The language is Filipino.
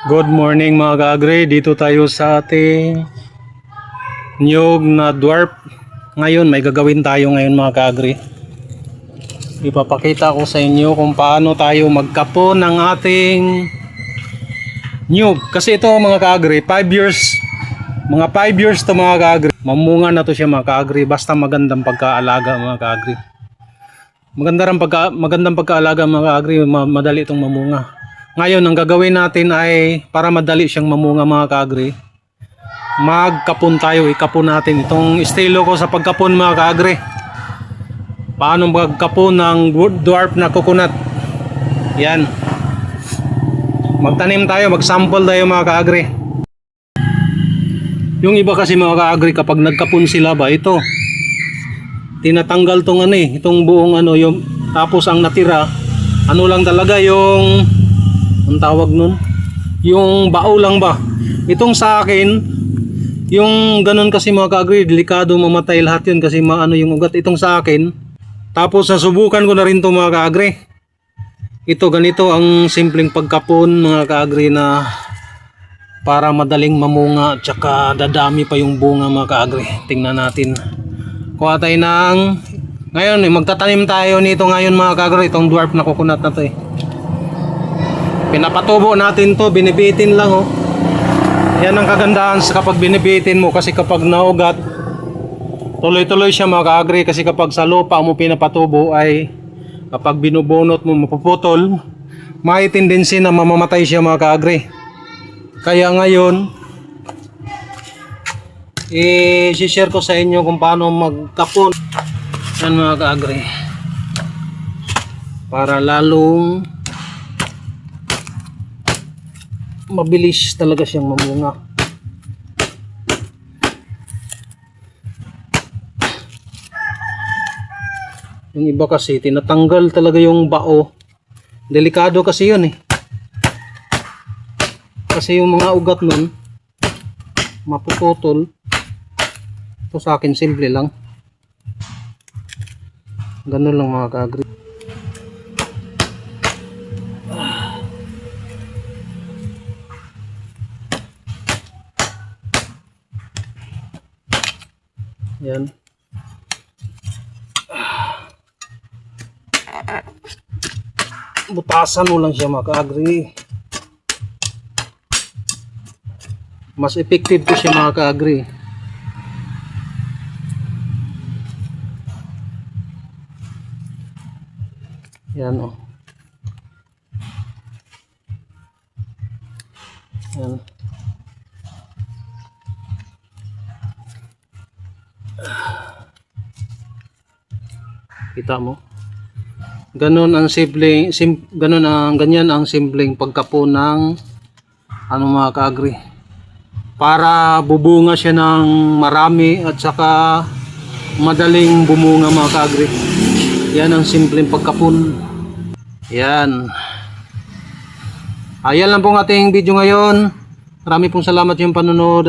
Good morning mga kaagri, dito tayo sa ating niyog na dwarf. Ngayon may gagawin tayo ngayon mga kaagri. Ipapakita ko sa inyo kung paano tayo magkapo ng ating niyog. Kasi ito mga kaagri, 5 years, mga 5 years to mga kaagri. Mamunga na to siya mga kaagri, basta magandang pagkaalaga mga kaagri. Magandang pagkaalaga mga kaagri, madali itong mamunga. Ngayon, ang gagawin natin ay para madali siyang mamunga mga kaagri. Magkapon tayo, ikapon natin itong estilo ko sa pagkapon mga kaagri. Paano magkapon ng dwarf na coconut? Yan. Magtanim tayo, magsample tayo mga kaagri. Yung iba kasi mga kaagri kapag nagkapon sila ba ito, tinatanggal tong itong buong yung tapos ang natira, lang talaga yung ang tawag nun, yung bao lang ba. Itong sa akin, yung ganun kasi mga kaagri, delikado mamatay lahat yun kasi yung ugat. Itong sa akin, tapos nasubukan ko na rin to mga kaagri. Ito ganito ang simpleng pagkapon mga kaagri na para madaling mamunga at saka dadami pa yung bunga mga kaagri. Tingnan natin. Kuha tayo ngayon magtatanim tayo nito ngayon mga kaagri, itong dwarf na coconut na to Pinapatubo natin to, binibitin lang Yan ang kagandahan kapag binibitin mo, kasi kapag naugat tuloy-tuloy siya mga kaagri. Kasi kapag sa lupa mo pinapatubo ay kapag binubunot mo mapuputol, may tendency na mamamatay siya mga kaagri. Kaya ngayon i-share ko sa inyo kung paano magkapon yan mga kaagri para lalong mabilis talaga siyang mamunga. Yung iba kasi tinatanggal talaga yung bao. Delikado kasi yun kasi yung mga ugat nun mapuputol. Ito sa akin simple lang, ganun lang mga kaagri. Yan. Butasan mo lang siya mga kaagri. Mas effective ko siya mga kaagri. Yan Yan. Kita mo? Ganyan ang simpleng pagkapo ng mga kaagri. Para bubunga siya ng marami at saka madaling bumunga mga kaagri. Yan ang simpleng pagkapon. Yan. Ayan lang pong ating video ngayon. Marami pong salamat yung panonood.